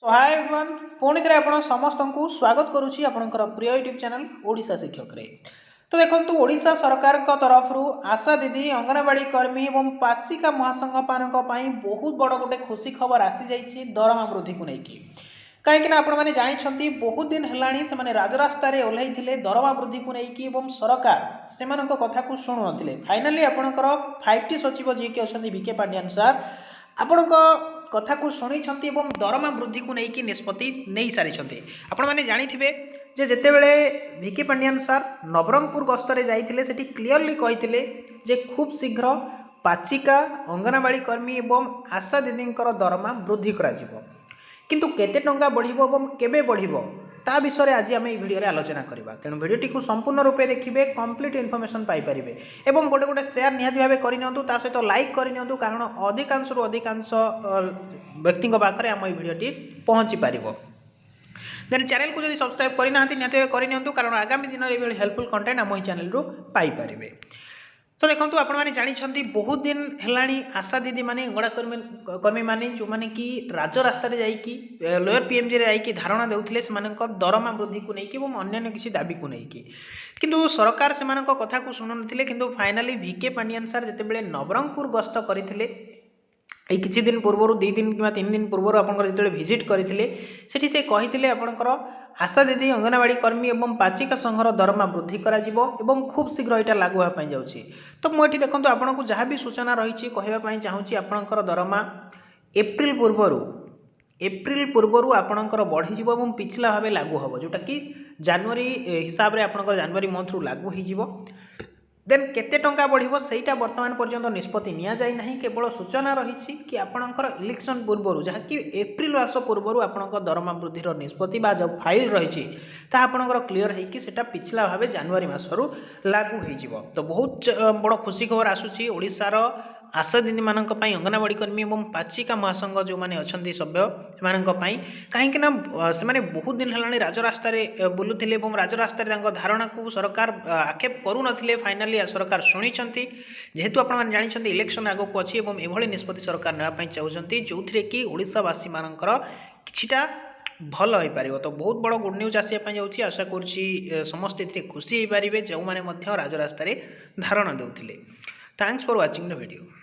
सो hi everyone पुणी थे आपण समस्त को स्वागत करुच्ची आपणकर प्रिय यूट्यूब चैनल ओडिशा शिक्षक रे। तो देखो ओडिशा सरकार तरफ आशा दीदी अंगनवाड़ी कर्मी और पाचिका महासंघ मान बहुत बड़ गोटे खुशी खबर आसी जाइए दरमा वृद्धि को लेकिन कहीं आपने जानते बहुत दिन है राजरास्तार ओह्लैले दरमा वृद्धि को लेकिन सरकार से कथा को शुणु ना फाइनाली आपंकर 5T सचिव जी के अच्छा विके पांड्यान सार आपण कथा को शुणी दरमा वृद्धि को लेकिन निष्पत्ति नहीं सारी आपण मैंने जाथे जे जितेबले विके पांड्यान सार नवरंगपुर गस्तर जाते से क्लीयरली कही जे खूब शीघ्र पाचिका अंगनवाड़ी कर्मी एवं आशा दीदी दरमा वृद्धि करा किंतु केते टंका बढ़िबो एवं केबे बढ़िबो ता विषय आज आम भिडियो आलोचना करवा। तेणु भिडियोटी को संपूर्ण रूपे देखिए कंप्लीट इनफॉरमेशन पाइपर एवं गोटे गोटे शेयर निहाती भाव करनियंतु ता सहित लाइक करनियंतु कारण अधिकांश अधिकांश व्यक्ति पाखे आम ये भिडियोटी पहुँची पार। देन चैनल को जब सब्सक्राइब करना निहाती करनियंतु कारण आगामी दिन में हेल्पफुल कंटेंट आम चैनल रू पाइपर। तो देखो आपण मैंने जानते बहुत दिन है आशा दीदी माने कर्मी माने जो माने कि राजरास्त लोअर पीएमजी जाकि धारणा देउथिले से दरमा वृद्धि को लेकिन अन्य किसी दाबी को लेकिन किंतु सरकार से कथा को शुणु नथिले किंतु फाइनाली विके पांड्यान सार जितेबले नवरंगपुर गस्त करथिले किसी दिन पूर्व 2 दिन कि 3 दिन पूर्व आपंकर जो भिजिट करते से कही आपंकर आशा दीदी अंगनवाड़ी कर्मी एवं पाचिका संघर दरमा वृद्धि करा एवं खूब शीघ्र यहाँ लागू होगा जाऊँगी। तो मुझे देखो आपन को जहाँ भी सूचना रही कहवाई चाहूँगी आपंकर दरमा एप्रिल पूर्वर आपंकर बढ़ीज और पिछला भाव लागू हम जोटा कि जनवरी हिसाब से आपंकर जनवरी मंथ रू लागू हो देन केते टंका बढ़िबो सेटा वर्तमान पर्यंत निष्पत्ति निया जाय नाही केवल सूचना रही कि आपणकर इलेक्शन पूर्व जहाँ कि एप्रिल मास पूर्व आपणकर दरमा वृद्धि निष्पत्ति बा जो फाइल रही आपणकर क्लीयर है कि सेटा पिछला भाव जनवरी मासरू लागू हो। तो बहुत बड़ खुशी खबर आसूची ओडिशार आशा दीदी मान अंगनवाड़ी कर्मी और पाचिका महासंघ जो मैंने अच्छा सभ्य से कहीं से बहुत दिन है राजरास्त बुलूले और राजरास्त धारणा को सरकार आक्षेप करूँ फाइनाली सरकार शुणी जेहेतु आप जानते इलेक्शन आगक अच्छी एभली निष्पत्ति सरकार नापी चाहते जो थे कि ओडिशावासी मानकर किछिटा भल हो पार। तो बहुत बड़ गुड न्यूज आसापी जाऊँगी आशा करुँची समस्ते खुशी हो पारे जो मैंने राजरास्त धारणा देते। Thanks for watching the video.